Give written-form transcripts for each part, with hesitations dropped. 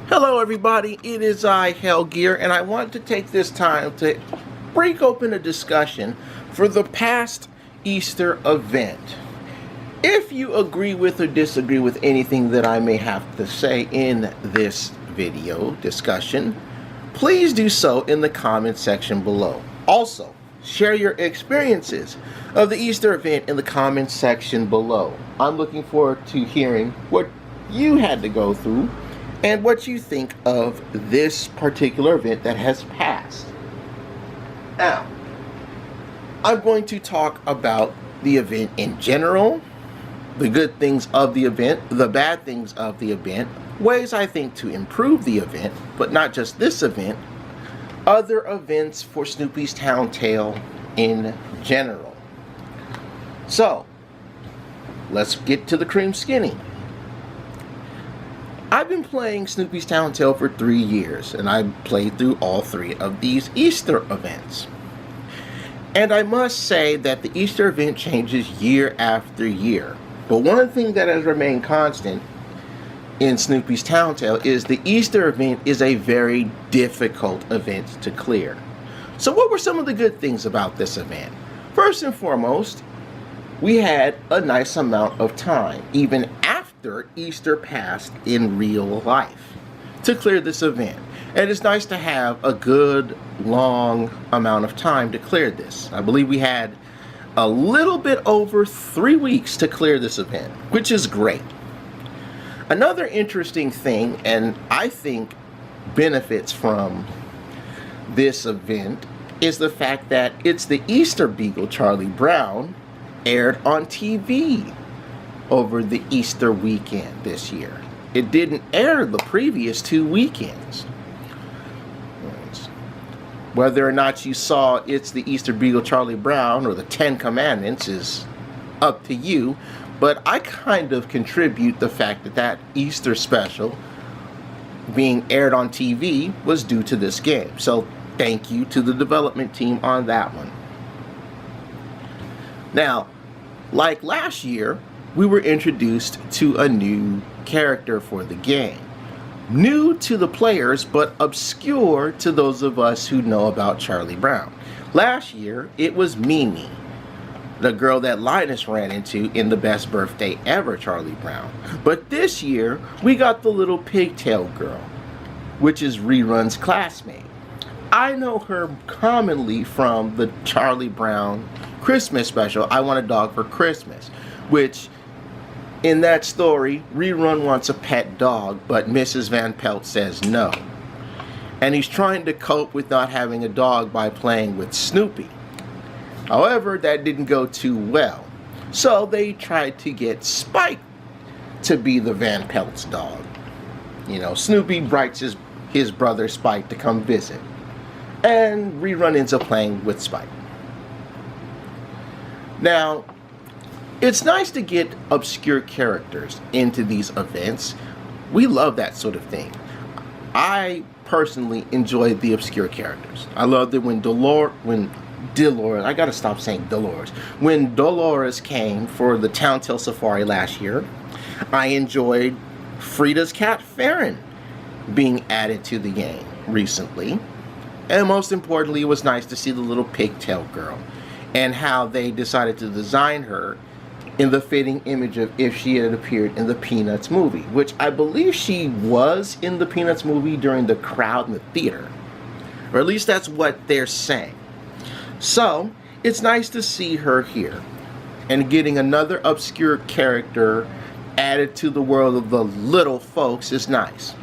Hello everybody, it is I, Hellgear, and I want to take this time to break open a discussion for the past Easter event. If you agree with or disagree with anything that I may have to say in this video discussion, please do so in the comment section below. Also, share your experiences of the Easter event in the comment section below. I'm looking forward to hearing what you had to go through and what you think of this particular event that has passed. Now, I'm going to talk about the event in general, the good things of the event, the bad things of the event, ways I think to improve the event, but not just this event, other events for Snoopy's Town Tale in general. So, let's get to the cream skinny. I've been playing Snoopy's Town Tale for 3 years, and I played through all 3 of these Easter events. And I must say that the Easter event changes year after year. But one thing that has remained constant in Snoopy's Town Tale is the Easter event is a very difficult event to clear. So what were some of the good things about this event? First and foremost, we had a nice amount of time, even after Easter passed in real life, to clear this event. And it's nice to have a good, long amount of time to clear this. I believe we had a little bit over 3 weeks to clear this event, which is great. Another interesting thing, and I think benefits from this event, is the fact that it's the Easter Beagle, Charlie Brown, aired on TV over the Easter weekend this year. It didn't air the previous 2 weekends. Whether or not you saw It's the Easter Beagle Charlie Brown or the 10 Commandments is up to you, but I kind of contribute the fact that that Easter special being aired on TV was due to this game. So thank you to the development team on that one. Now, like last year, we were introduced to a new character for the game. New to the players, but obscure to those of us who know about Charlie Brown. Last year, it was Mimi, the girl that Linus ran into in the Best Birthday Ever Charlie Brown. But this year, we got the little pigtail girl, which is Rerun's classmate. I know her commonly from the Charlie Brown Christmas special, I Want a Dog for Christmas, which in that story, Rerun wants a pet dog, but Mrs. Van Pelt says no. And he's trying to cope with not having a dog by playing with Snoopy. However, that didn't go too well. So they tried to get Spike to be the Van Pelt's dog. You know, Snoopy invites his brother Spike to come visit. And Rerun ends up playing with Spike. Now, it's nice to get obscure characters into these events. We love that sort of thing. I personally enjoy the obscure characters. I loved it when Dolores, I gotta stop saying Dolores. When Dolores came for the Town Tale Safari last year, I enjoyed Frida's cat Farron being added to the game recently. And most importantly, it was nice to see the little pigtail girl and how they decided to design her in the fitting image of if she had appeared in the Peanuts movie, which I believe she was in the Peanuts movie during the crowd in the theater. Or at least that's what they're saying. So, it's nice to see her here. And getting another obscure character added to the world of the little folks is nice.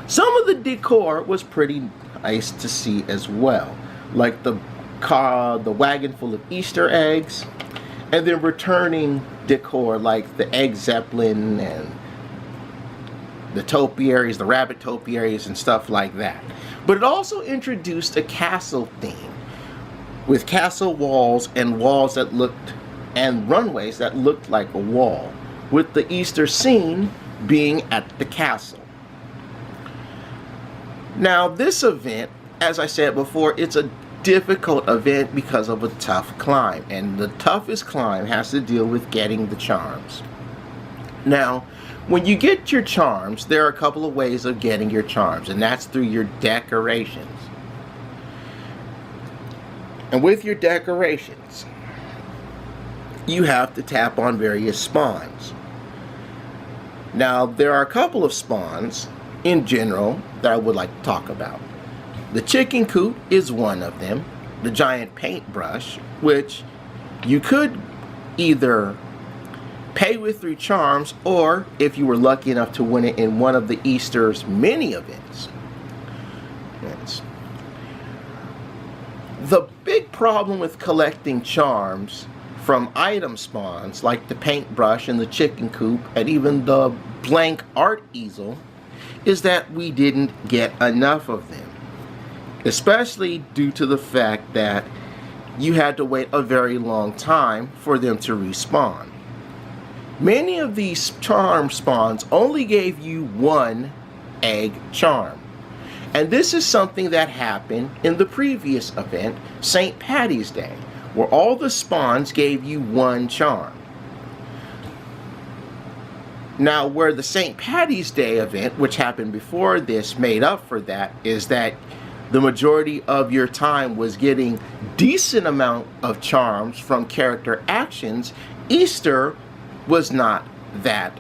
Some of the decor was pretty nice to see as well. Like the wagon full of Easter eggs, and then returning decor like the egg zeppelin and the topiaries, the rabbit topiaries and stuff like that. But it also introduced a castle theme with castle walls and runways that looked like a wall, with the Easter scene being at the castle. Now this event, as I said before, it's a difficult event because of a tough climb, and the toughest climb has to deal with getting the charms. Now, When you get your charms, there are a couple of ways of getting your charms, and that's through your decorations. And with your decorations, you have to tap on various spawns. Now, there are a couple of spawns in general that I would like to talk about. The chicken coop is one of them. The giant paintbrush, which you could either pay with through charms, or if you were lucky enough to win it in one of the Easter's many events. Yes. The big problem with collecting charms from item spawns like the paintbrush and the chicken coop and even the blank art easel is that we didn't get enough of them, especially due to the fact that you had to wait a very long time for them to respawn. Many of these charm spawns only gave you one egg charm. And this is something that happened in the previous event, St. Patty's Day, where all the spawns gave you one charm. Now, where the St. Patty's Day event, which happened before this, made up for that, is that the majority of your time was getting decent amount of charms from character actions. Easter was not that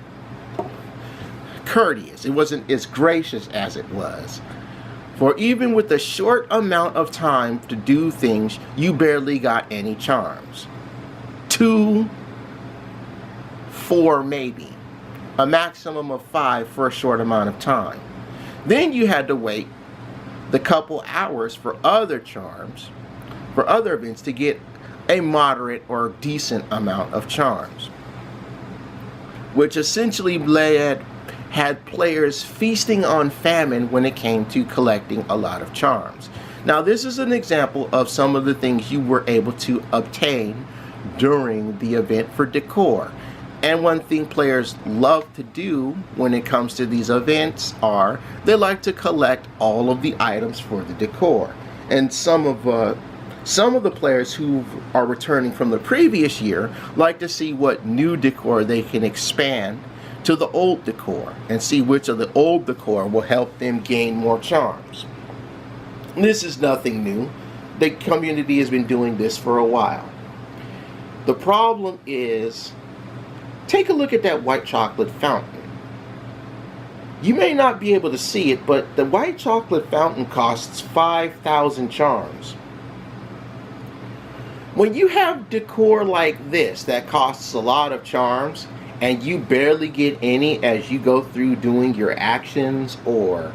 courteous. It wasn't as gracious as it was. For even with a short amount of time to do things, you barely got any charms. 2, 4 maybe. A maximum of 5 for a short amount of time. Then you had to wait the couple hours for other charms, for other events, to get a moderate or decent amount of charms, which essentially had players feasting on famine when it came to collecting a lot of charms. Now, this is an example of some of the things you were able to obtain during the event for decor. And one thing players love to do when it comes to these events are they like to collect all of the items for the decor. And some of the players who are returning from the previous year like to see what new decor they can expand to the old decor and see which of the old decor will help them gain more charms. This is nothing new. The community has been doing this for a while. The problem is, take a look at that white chocolate fountain. You may not be able to see it, but the white chocolate fountain costs 5,000 charms. When you have decor like this that costs a lot of charms, and you barely get any as you go through doing your actions or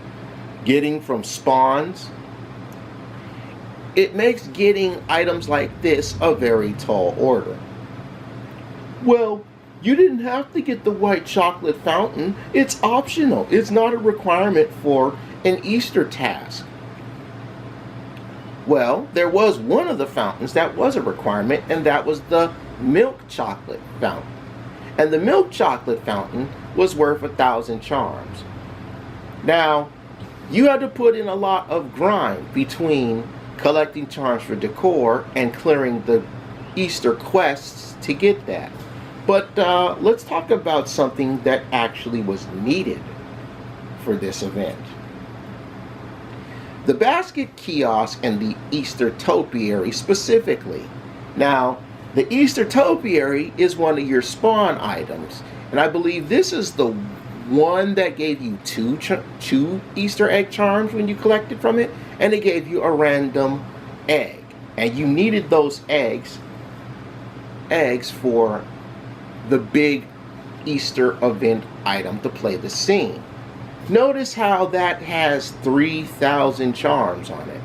getting from spawns, it makes getting items like this a very tall order. Well, you didn't have to get the white chocolate fountain. It's optional. It's not a requirement for an Easter task. Well, there was one of the fountains that was a requirement, and that was the milk chocolate fountain. And the milk chocolate fountain was worth 1,000 charms. Now, you had to put in a lot of grind between collecting charms for decor and clearing the Easter quests to get that. But let's talk about something that actually was needed for this event. The basket kiosk and the Easter topiary specifically. Now, the Easter topiary is one of your spawn items, and I believe this is the one that gave you two Easter egg charms when you collected from it, and it gave you a random egg, and you needed those eggs for the big Easter event item to play the scene. Notice how that has 3,000 charms on it.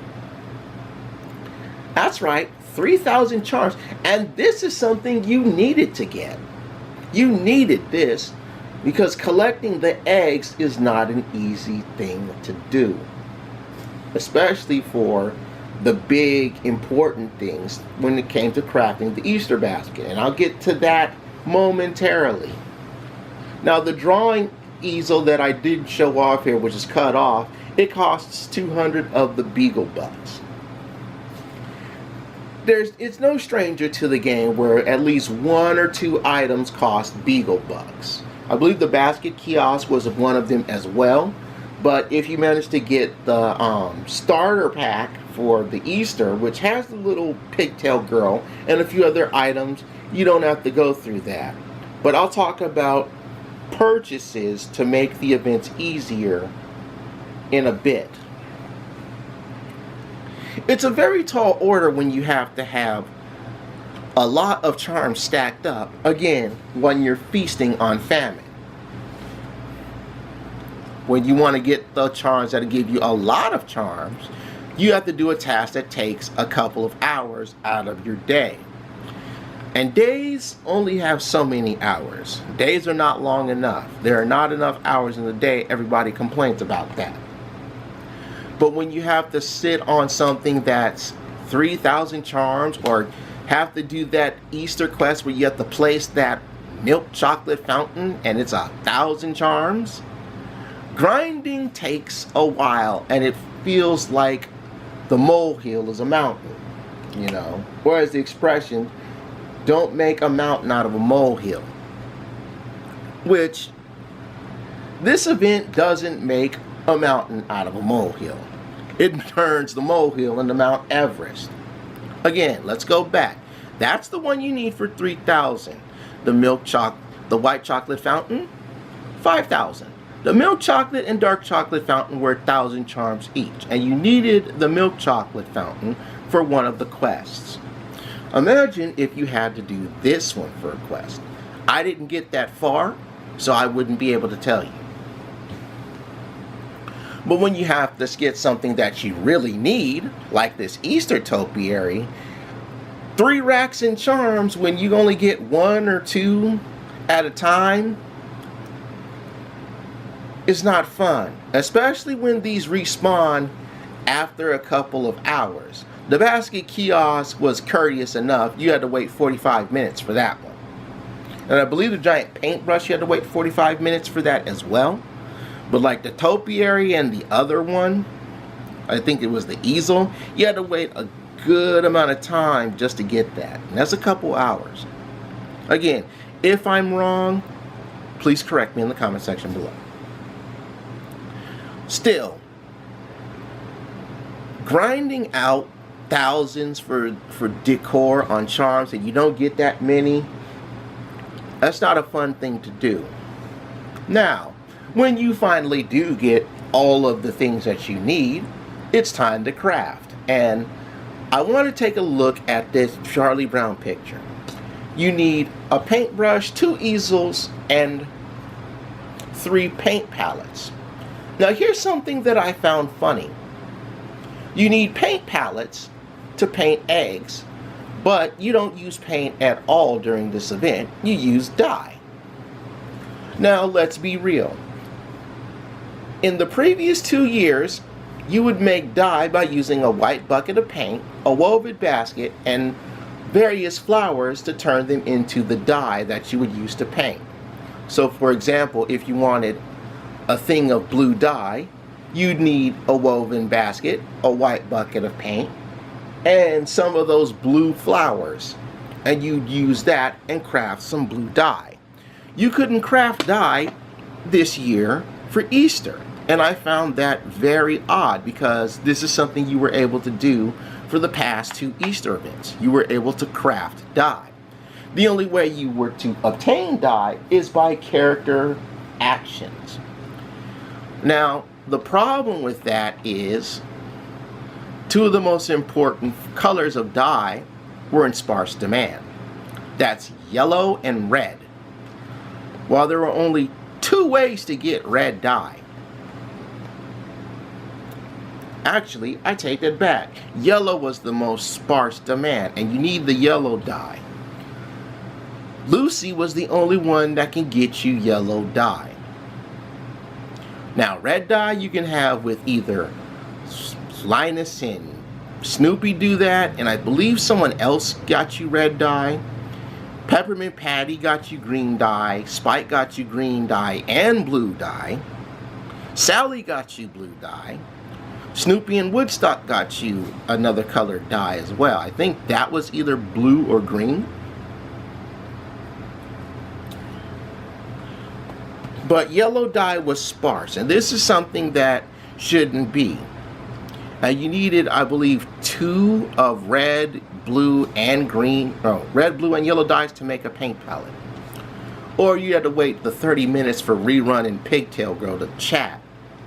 That's right, 3,000 charms. And this is something you needed to get. You needed this because collecting the eggs is not an easy thing to do, especially for the big important things when it came to crafting the Easter basket. And I'll get to that momentarily. Now, the drawing easel that I did show off here, which is cut off, it costs 200 of the Beagle Bucks. It's no stranger to the game where at least 1 or 2 items cost Beagle Bucks. I believe the basket kiosk was one of them as well. But if you manage to get the starter pack for the Easter, which has the little pigtail girl and a few other items, you don't have to go through that. But I'll talk about purchases to make the events easier in a bit. It's a very tall order when you have to have a lot of charms stacked up, again, when you're feasting on famine. When you want to get the charms that'll give you a lot of charms, you have to do a task that takes a couple of hours out of your day. And days only have so many hours. Days are not long enough. There are not enough hours in the day. Everybody complains about that. But when you have to sit on something that's 3,000 charms, or have to do that Easter quest where you have to place that milk chocolate fountain and it's 1,000 charms, grinding takes a while, and it feels like the molehill is a mountain, you know. Whereas the expression, don't make a mountain out of a molehill. Which, this event doesn't make a mountain out of a molehill. It turns the molehill into Mount Everest. Again, let's go back. That's the one you need for 3,000. The white chocolate fountain, 5,000. The milk chocolate and dark chocolate fountain were 1,000 charms each, and you needed the milk chocolate fountain for one of the quests. Imagine if you had to do this one for a quest. I didn't get that far, so I wouldn't be able to tell you. But when you have to get something that you really need, like this Easter topiary, 3 racks in charms when you only get 1 or 2 at a time, is not fun. Especially when these respawn after a couple of hours. The basket kiosk was courteous enough. You had to wait 45 minutes for that one. And I believe the giant paintbrush, you had to wait 45 minutes for that as well. But like the topiary and the other one, I think it was the easel, you had to wait a good amount of time just to get that. And that's a couple hours. Again, if I'm wrong, please correct me in the comment section below. Still, grinding out thousands for decor on charms and you don't get that many, that's not a fun thing to do. Now, when you finally do get all of the things that you need, it's time to craft. And I want to take a look at this Charlie Brown picture. You need a paintbrush, 2 easels, and 3 paint palettes. Now here's something that I found funny. You need paint palettes to paint eggs, but you don't use paint at all during this event. You use dye. Now let's be real. In the previous 2 years, you would make dye by using a white bucket of paint, a woven basket, and various flowers to turn them into the dye that you would use to paint. So for example, if you wanted a thing of blue dye, you'd need a woven basket, a white bucket of paint, and some of those blue flowers. And you'd use that and craft some blue dye. You couldn't craft dye this year for Easter. And I found that very odd because this is something you were able to do for the past 2 Easter events. You were able to craft dye. The only way you were to obtain dye is by character actions. Now, the problem with that is 2 of the most important colors of dye were in sparse demand. That's yellow and red. While there were only 2 ways to get red dye. Actually, I take that back. Yellow was the most sparse demand, and you need the yellow dye. Lucy was the only one that can get you yellow dye. Now, red dye you can have with either Linus and Snoopy do that, and I believe someone else got you red dye. Peppermint Patty got you green dye. Spike got you green dye and blue dye. Sally got you blue dye. Snoopy and Woodstock got you another colored dye as well. I think that was either blue or green. but yellow dye was sparse, and this is something that shouldn't be. You needed, I believe, 2 of red, blue, and green, red, blue, and yellow dyes to make a paint palette. Or you had to wait the 30 minutes for Rerun and Pigtail Girl to chat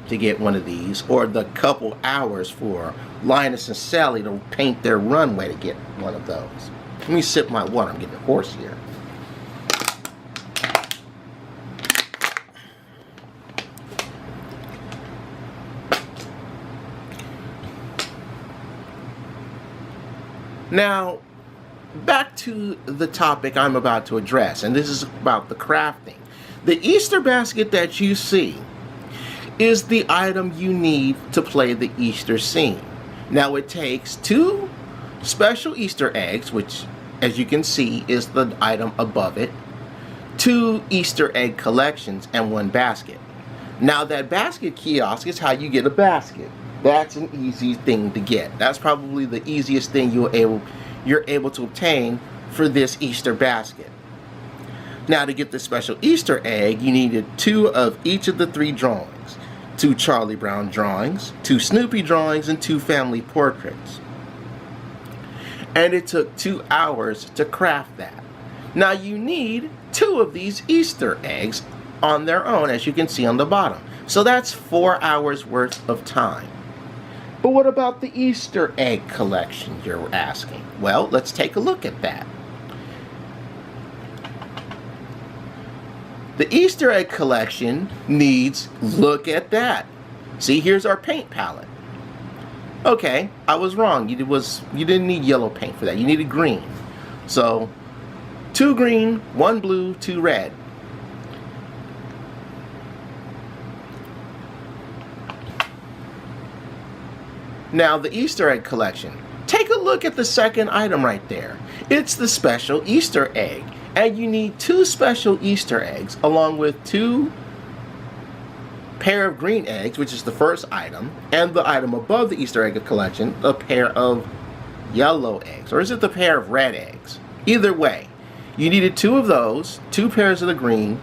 to get one of these, or the couple hours for Linus and Sally to paint their runway to get one of those. Let me sip my water, I'm getting hoarse here. Now, back to the topic I'm about to address, and this is about the crafting. The Easter basket that you see is the item you need to play the Easter scene. Now, it takes 2 special Easter eggs, which, as you can see, is the item above it, 2 Easter egg collections, and 1 basket. Now, that basket kiosk is how you get a basket. That's an easy thing to get. That's probably the easiest thing you're able to obtain for this Easter basket. Now, to get the special Easter egg, you needed 2 of each of the 3 drawings. 2 Charlie Brown drawings, 2 Snoopy drawings, and 2 family portraits. And it took 2 hours to craft that. Now, you need 2 of these Easter eggs on their own, as you can see on the bottom. So that's 4 hours worth of time. But what about the Easter egg collection, you're asking? Well, let's take a look at that. The Easter egg collection needs, look at that. See, here's our paint palette. Okay, I was wrong. You didn't need yellow paint for that. You needed green. So, 2 green, 1 blue, 2 red. Now, the Easter egg collection. Take a look at the second item right there. It's the special Easter egg. And you need 2 special Easter eggs along with 2 pair of green eggs, which is the first item, and the item above the Easter egg collection, a pair of yellow eggs. Or is it the pair of red eggs? Either way, you needed 2 of those, 2 pairs of the green,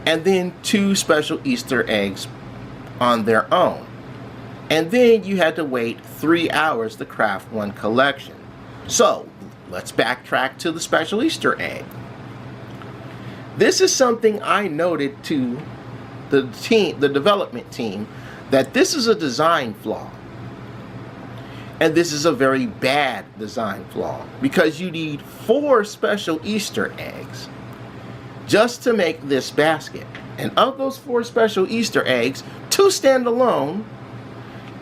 and then 2 special Easter eggs on their own. And then you had to wait 3 hours to craft 1 collection. So, let's backtrack to the special Easter egg. This is something I noted to the development team, that this is a design flaw. And this is a very bad design flaw, because you need 4 special Easter eggs just to make this basket. And of those 4 special Easter eggs, 2 stand alone,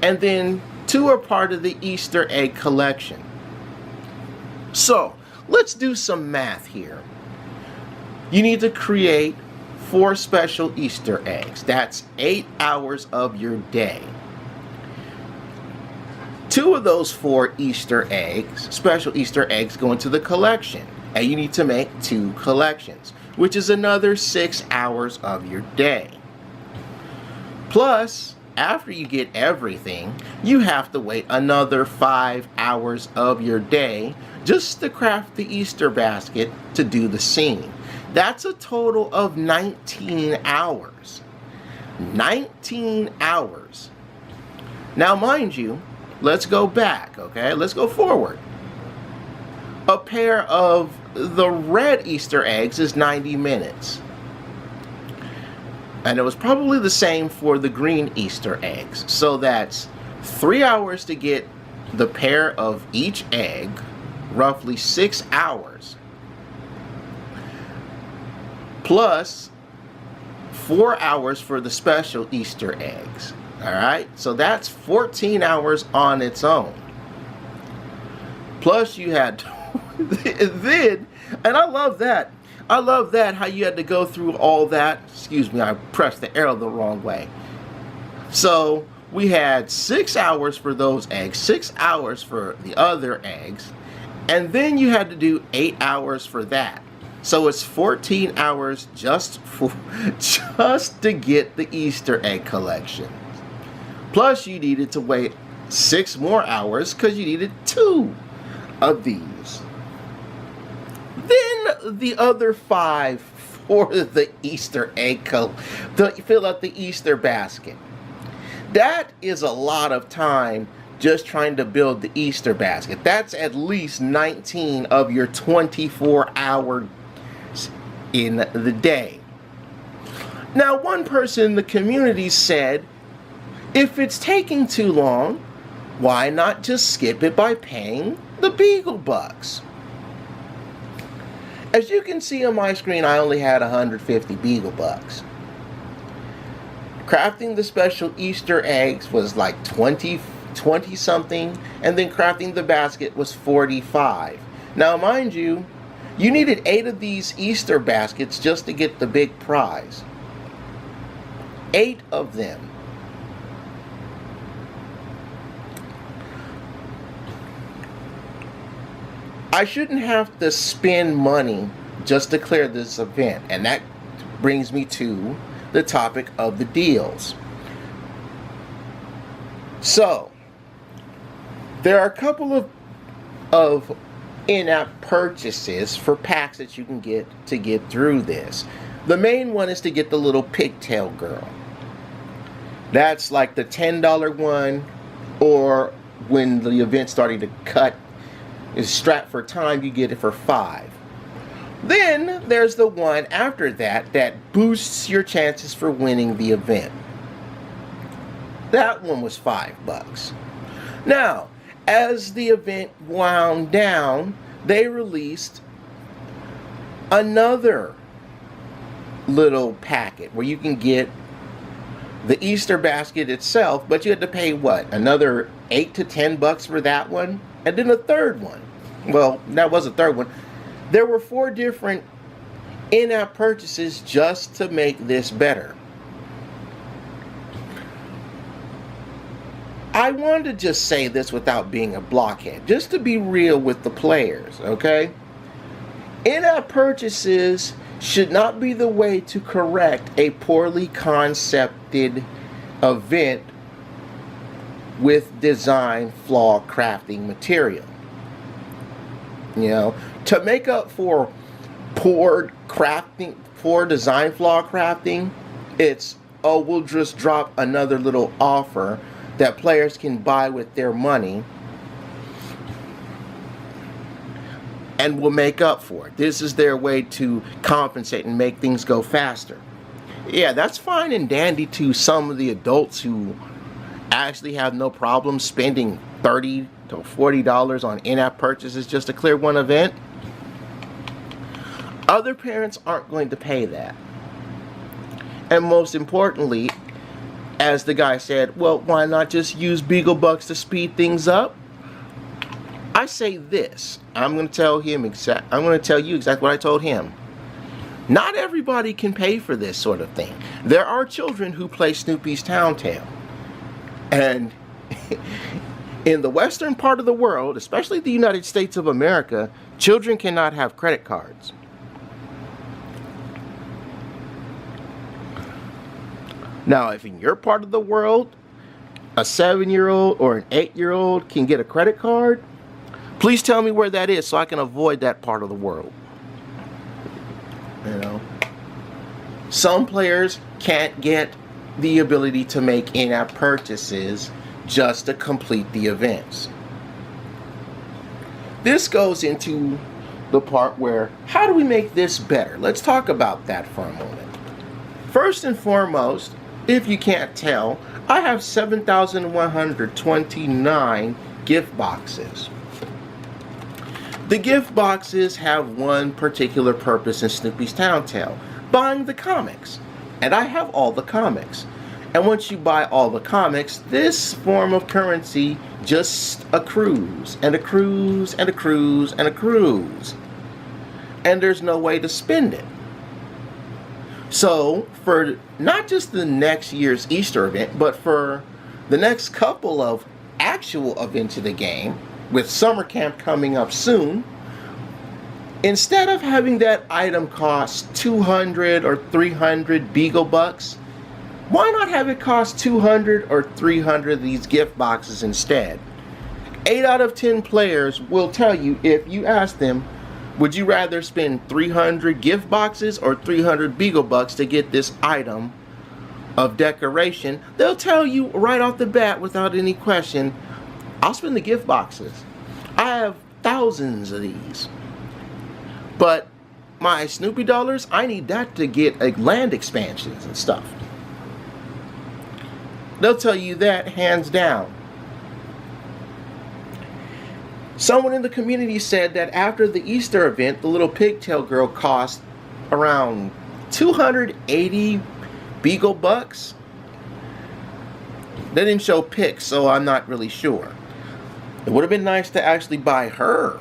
and then 2 are part of the Easter egg collection. So, let's do some math here. You need to create 4 special Easter eggs. That's 8 hours of your day. 2 of those 4 Easter eggs, special Easter eggs, go into the collection. And you need to make 2 collections, which is another 6 hours of your day. Plus, after you get everything, you have to wait another 5 hours of your day just to craft the Easter basket to do the scene. That's a total of 19 hours. 19 hours. Now, mind you, let's go back, okay? Let's go forward. A pair of the red Easter eggs is 90 minutes. And it was probably the same for the green Easter eggs. So that's 3 hours to get the pair of each egg, roughly 6 hours. Plus 4 hours for the special Easter eggs. Alright, so that's 14 hours on its own. Plus you had then, and I love that. I love that, how you had to go through all that. Excuse me, I pressed the arrow the wrong way. So we had 6 hours for those eggs, 6 hours for the other eggs, and then you had to do 8 hours for that. So it's 14 hours just to get the Easter egg collection. Plus you needed to wait 6 more hours because you needed 2 of these. Then the other 5 for the Easter egg to fill out the Easter basket. That is a lot of time just trying to build the Easter basket. That's at least 19 of your 24 hours in the day. Now, one person in the community said, if it's taking too long, why not just skip it by paying the Beagle Bucks? As you can see on my screen, I only had 150 Beagle Bucks. Crafting the special Easter eggs was like 20 something, and then crafting the basket was 45. Now, mind you, you needed 8 of these Easter baskets just to get the big prize. 8 of them. I shouldn't have to spend money just to clear this event, and that brings me to the topic of the deals. So, there are a couple of in-app purchases for packs that you can get to get through this. The main one is to get the little pigtail girl. That's like the $10 one, or when the event's starting to cut, is strapped for time, you get it for $5. Then there's the one after that that boosts your chances for winning the event. That one was $5. Now, as the event wound down, they released another little packet where you can get the Easter basket itself, but you had to pay what? Another $8 to $10 for that one? And then a third one. Well, that was a third one. There were 4 different in-app purchases just to make this better. I wanted to just say this without being a blockhead, just to be real with the players, okay? In-app purchases should not be the way to correct a poorly concepted event with design flaw crafting material. You know, to make up for poor design flaw crafting, it's, oh, we'll just drop another little offer that players can buy with their money and will make up for it. This is their way to compensate and make things go faster. Yeah, that's fine and dandy to some of the adults who actually have no problem spending $30 to $40 on in-app purchases just to clear one event. Other parents aren't going to pay that. And most importantly, as the guy said, well, why not just use Beagle Bucks to speed things up? I say this. I'm going to tell you exactly what I told him. Not everybody can pay for this sort of thing. There are children who play Snoopy's Town Tale. And in the western part of the world, especially the United States of America, children cannot have credit cards. Now, if in your part of the world, a 7-year-old or an 8-year-old can get a credit card, please tell me where that is so I can avoid that part of the world. You know, some players can't get the ability to make in-app purchases just to complete the events. This goes into the part where, how do we make this better? Let's talk about that for a moment. First and foremost, if you can't tell, I have 7,129 gift boxes. The gift boxes have one particular purpose in Snoopy's Town Tale, buying the comics. And I have all the comics. And once you buy all the comics, this form of currency just accrues and accrues and accrues and accrues. And there's no way to spend it. So, for not just the next year's Easter event, but for the next couple of actual events of the game, with summer camp coming up soon, instead of having that item cost 200 or 300 Beagle Bucks, why not have it cost 200 or 300 of these gift boxes instead? 8 out of 10 players will tell you, if you ask them, Would you rather spend 300 gift boxes or 300 Beagle Bucks to get this item of decoration? They'll tell you right off the bat without any question, I'll spend the gift boxes. I have thousands of these. But my Snoopy dollars, I need that to get land expansions and stuff. They'll tell you that hands down. Someone in the community said that after the Easter event, the little pigtail girl cost around 280 Beagle Bucks. They didn't show pics, so I'm not really sure. It would have been nice to actually buy her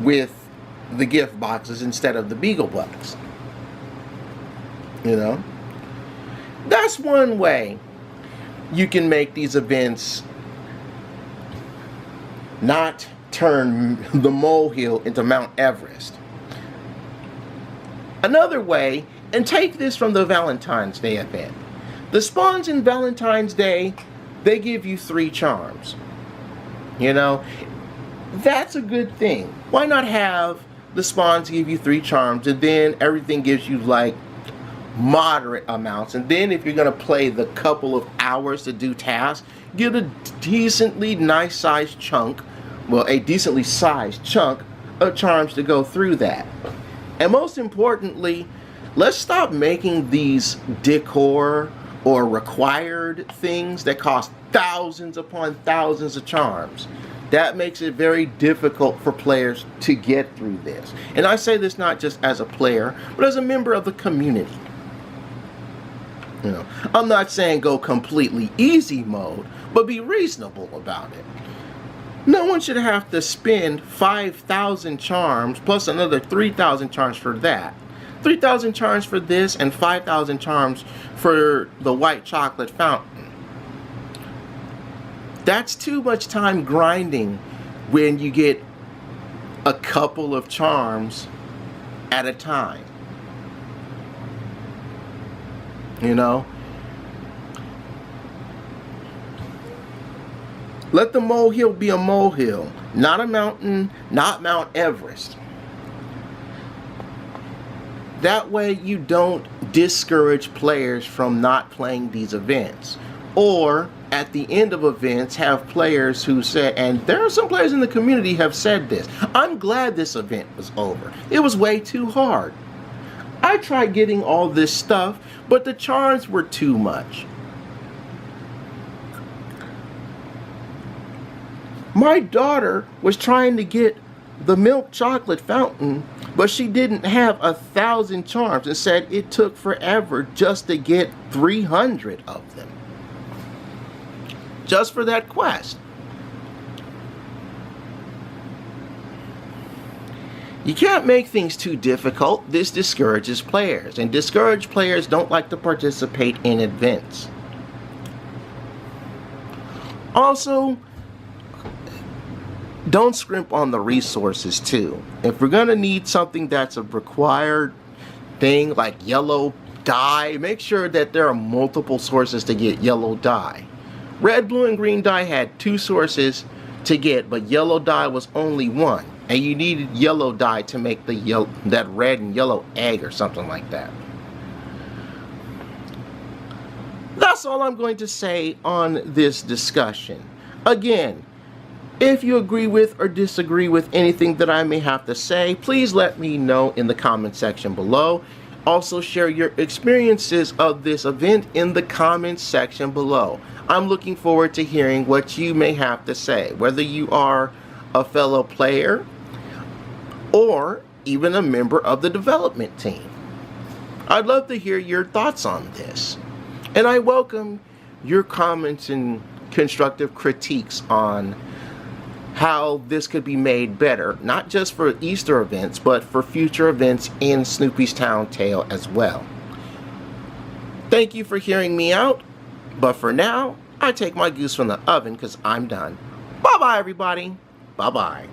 with the gift boxes instead of the Beagle Bucks. You know? That's one way you can make these events not turn the molehill into Mount Everest. Another way, and take this from the Valentine's Day event. The spawns in Valentine's Day, they give you 3 charms. You know, that's a good thing. Why not have the spawns give you 3 charms, and then everything gives you like moderate amounts, and then if you're going to play the couple of hours to do tasks, get a decently nice sized chunk, well, a decently sized chunk of charms to go through that. And most importantly, let's stop making these decor or required things that cost thousands upon thousands of charms. That makes it very difficult for players to get through this. And I say this not just as a player, but as a member of the community. You know, I'm not saying go completely easy mode, but be reasonable about it. No one should have to spend 5,000 charms plus another 3,000 charms for that. 3,000 charms for this and 5,000 charms for the white chocolate fountain. That's too much time grinding when you get a couple of charms at a time. You know? Let the molehill be a molehill, not a mountain, not Mount Everest. That way you don't discourage players from not playing these events. Or at the end of events have players who say, and there are some players in the community have said this, I'm glad this event was over. It was way too hard. I tried getting all this stuff, but the charms were too much. My daughter was trying to get the milk chocolate fountain, but she didn't have 1,000 charms and said it took forever just to get 300 of them. Just for that quest. You can't make things too difficult. This discourages players, and discouraged players don't like to participate in events. Also, don't scrimp on the resources too. If we're gonna need something that's a required thing like yellow dye, make sure that there are multiple sources to get yellow dye. Red, blue, and green dye had 2 sources to get, but yellow dye was only 1. And you needed yellow dye to make the that red and yellow egg or something like that. That's all I'm going to say on this discussion. Again, if you agree with or disagree with anything that I may have to say, please let me know in the comment section below. Also share your experiences of this event in the comments section below. I'm looking forward to hearing what you may have to say, whether you are a fellow player or even a member of the development team. I'd love to hear your thoughts on this. And I welcome your comments and constructive critiques on how this could be made better, not just for Easter events, but for future events in Snoopy's Town Tale as well. Thank you for hearing me out, but for now, I take my goose from the oven because I'm done. Bye-bye, everybody. Bye-bye.